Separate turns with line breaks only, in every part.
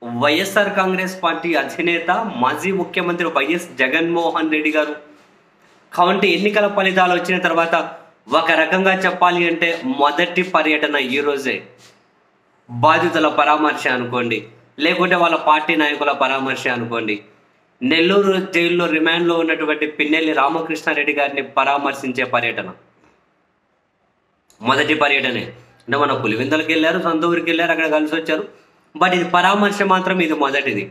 YSR Congress party అధినేత మాజీ ముఖ్యమంత్రి వైఎస్ జగన్మోహన్ రెడ్డి గారు కౌంటీ ఎన్నికల ఫలితాలు వచ్చిన తర్వాత ఒక రకంగా చెప్పాలి అంటే మొదటి పర్యటన ఈ రోజే. బాధితుల పరామర్శ అనుకోండి, లేకుంటే వాళ్ళ పార్టీ నాయకుల పరామర్శ అనుకోండి. నెల్లూరు జైల్లో రిమాండ్లో ఉన్నటువంటి పిన్నెల్లి రామకృష్ణారెడ్డి గారిని పరామర్శించే పర్యటన మొదటి పర్యటనే. అంటే మన పులివెందులకు వెళ్ళారు, సొంత ఊరికి వెళ్ళారు, అక్కడ కలిసి వచ్చారు. బట్ ఇది పరామర్శ మాత్రం ఇది మొదటిది.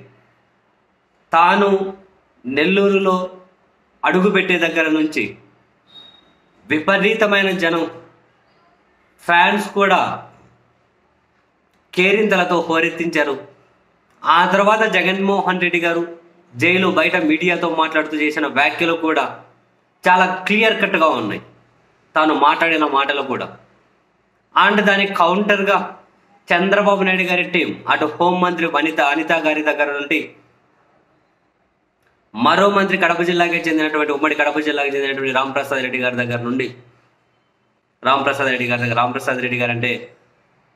తాను నెల్లూరులో అడుగుపెట్టే దగ్గర నుంచి విపరీతమైన జనం, ఫ్యాన్స్ కూడా కేరింతలతో హోరెత్తించారు. ఆ తర్వాత జగన్మోహన్ రెడ్డి గారు జైలు బయట మీడియాతో మాట్లాడుతూ చేసిన వ్యాఖ్యలు కూడా చాలా క్లియర్ కట్గా ఉన్నాయి, తాను మాట్లాడిన మాటలు కూడా. అండ్ దానికి కౌంటర్గా చంద్రబాబు నాయుడు గారి టీం, అటు హోంమంత్రి అనిత గారి దగ్గర నుండి మరో మంత్రి కడప జిల్లాకి చెందినటువంటి ఉమ్మడి కడప జిల్లాకి చెందినటువంటి రాంప్రసాద్ రెడ్డి గారి దగ్గర నుండి రాంప్రసాద్ రెడ్డి గారు అంటే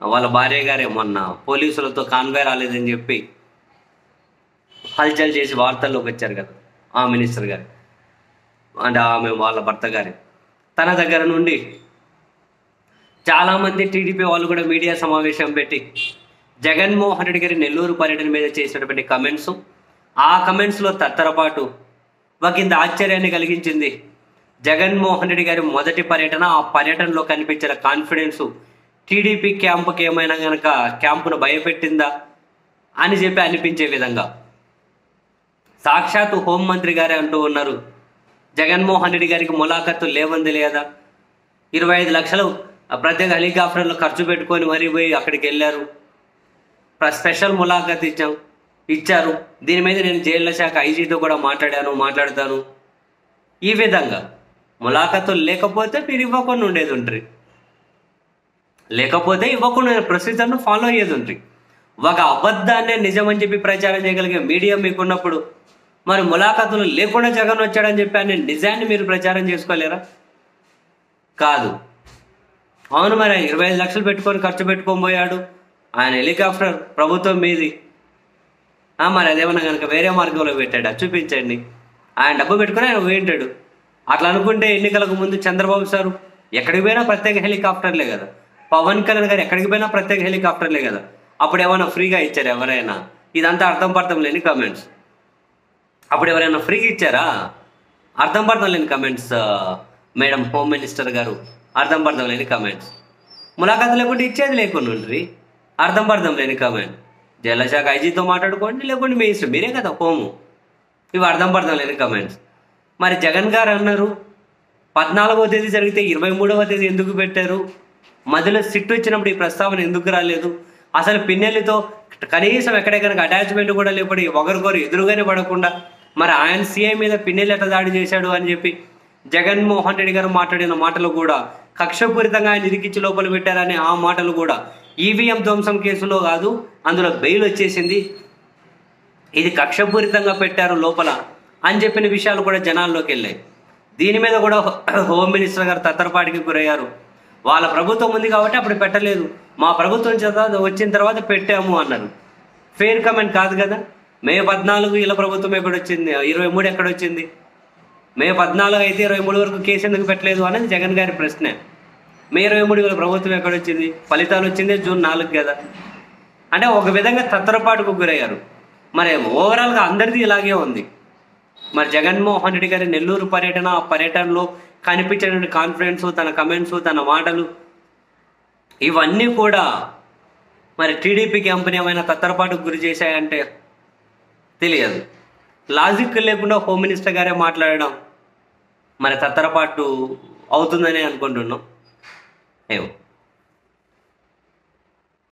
వాళ్ళ భార్య గారే మొన్న పోలీసులతో కాన్వే రాలేదని చెప్పి హల్చల్ చేసి వార్తల్లోకి వచ్చారు కదా ఆ మినిస్టర్ గారు, అంటే ఆమె వాళ్ళ భర్త గారి. తన దగ్గర నుండి చాలామంది టీడీపీ వాళ్ళు కూడా మీడియా సమావేశం పెట్టి జగన్మోహన్ రెడ్డి గారి నెల్లూరు పర్యటన మీద చేసినటువంటి కమెంట్స్, ఆ కమెంట్స్లో తత్తరపాటు ఒకంత ఆశ్చర్యాన్ని కలిగించింది. జగన్మోహన్ రెడ్డి గారి మొదటి పర్యటన, ఆ పర్యటనలో కనిపించిన కాన్ఫిడెన్సు టీడీపీ క్యాంపుకి ఏమైనా కనుక క్యాంపును భయపెట్టిందా అని చెప్పి అనిపించే విధంగా సాక్షాత్తు హోంమంత్రి గారే అంటూ ఉన్నారు, జగన్మోహన్ రెడ్డి గారికి ములాఖత్తు లేవంది లేదా, 25 లక్షలు ప్రత్యేక హెలికాప్టర్లు ఖర్చు పెట్టుకొని మరీ పోయి అక్కడికి వెళ్ళారు, స్పెషల్ ములాఖత్ ఇచ్చారు. దీని మీద నేను జైళ్ల శాఖ ఐజీతో కూడా మాట్లాడతాను. ఈ విధంగా ములాఖతులు లేకపోతే మీరు ఇవ్వకుండా ఉండేది ఉంటుంది, లేకపోతే ఇవ్వకుండా ప్రొసీజర్ను ఫాలో అయ్యేది ఉంటుంది. ఒక అబద్ధాన్నే నిజమని చెప్పి ప్రచారం చేయగలిగే మీడియా మీకున్నప్పుడు మరి ములాఖతులు లేకుండా జగన్ వచ్చాడని చెప్పి అనే నిజాన్ని మీరు ప్రచారం చేసుకోలేరా? కాదు. అవును, మరి 25 లక్షలు పెట్టుకొని ఖర్చు పెట్టుకొని పోయాడు, ఆయన హెలికాప్టర్ ప్రభుత్వం మీది. మరి అదేమన్నా కనుక వేరే మార్గంలో పెట్టాడా చూపించండి. ఆయన డబ్బు పెట్టుకుని ఆయన పోయింటాడు. అట్లా అనుకుంటే ఎన్నికలకు ముందు చంద్రబాబు సారు ఎక్కడికి పోయినా ప్రత్యేక హెలికాప్టర్లే కదా, పవన్ కళ్యాణ్ గారు ఎక్కడికి పోయినా ప్రత్యేక హెలికాప్టర్లే కదా. అప్పుడు ఏమైనా ఫ్రీగా ఇచ్చారు ఎవరైనా? ఇదంతా అర్థం పర్థం లేని కమెంట్స్. అప్పుడు ఎవరైనా ఫ్రీగా ఇచ్చారా? అర్థం పర్థం లేని కమెంట్స్ మేడం హోమ్ మినిస్టర్ గారు, అర్థం పర్థం లేని కమెంట్స్. ములాఖాతు లేకుంటే ఇచ్చేది లేకుండా ఉండ్రి, అర్థం పర్థం లేని కమెంట్. జైళ్ల శాఖ ఐజీతో మాట్లాడుకోండి, లేకుంటే మీ ఇష్టం, మీరే కదా హోము. ఇవి అర్థం పర్థం లేని కమెంట్స్. మరి జగన్ గారు అన్నారు 14వ తేదీ జరిగితే 23వ తేదీ ఎందుకు పెట్టారు, మధ్యలో సిట్టు వచ్చినప్పుడు ఈ ప్రస్తావన ఎందుకు రాలేదు, అసలు పిన్నెల్లితో కనీసం ఎక్కడెక్కడ అటాచ్మెంట్ కూడా లేపడి ఒకరికొరు ఎదురుగానే పడకుండా మరి ఆయన సీఐ మీద పిన్నెల్లి ఎట్లా దాడి చేశాడు అని చెప్పి జగన్మోహన్ రెడ్డి గారు మాట్లాడిన మాటలు కూడా కక్షపూరితంగా ఆయన ఇరికిచ్చి లోపల పెట్టారనే ఆ మాటలు కూడా ఈవీఎం ధ్వంసం కేసులో కాదు, అందులో బెయిల్ వచ్చేసింది, ఇది కక్షపూరితంగా పెట్టారు లోపల అని చెప్పిన విషయాలు కూడా జనాల్లోకి వెళ్ళాయి. దీని మీద కూడా హోమ్ మినిస్టర్ గారు తత్తరపాటికి గురయ్యారు. వాళ్ళ ప్రభుత్వం ఉంది కాబట్టి అప్పుడు పెట్టలేదు, మా ప్రభుత్వం వచ్చిన తర్వాత పెట్టాము అన్నారు. ఫెయిర్ కమెంట్ కాదు కదా. మే 14 వీళ్ళ ప్రభుత్వం ఎక్కడొచ్చింది, 23 ఎక్కడొచ్చింది? మే 14 అయితే 23 వరకు కేసు ఎందుకు పెట్టలేదు అనేది జగన్ గారి ప్రశ్నే. మే 23 వీళ్ళ ప్రభుత్వం ఎక్కడొచ్చింది? ఫలితాలు వచ్చిందే జూన్ 4 కదా. అంటే ఒక విధంగా తత్తరపాటుకు గురయ్యారు. మరి ఓవరాల్గా అందరిది ఇలాగే ఉంది. మరి జగన్మోహన్ రెడ్డి గారి నెల్లూరు పర్యటన, ఆ పర్యటనలో కనిపించినటువంటి కాన్ఫిడెన్స్, తన కమెంట్స్, తన మాటలు, ఇవన్నీ కూడా మరి టీడీపీ క్యాంపుని ఏమైనా తత్తరపాటుకు గురి చేశాయంటే తెలియదు. లాజిక్ లేకుండా హోమ్ మినిస్టర్ గారే మాట్లాడడం మరి తత్తరపాటు అవుతుందని అనుకుంటున్నాం. ఏమో.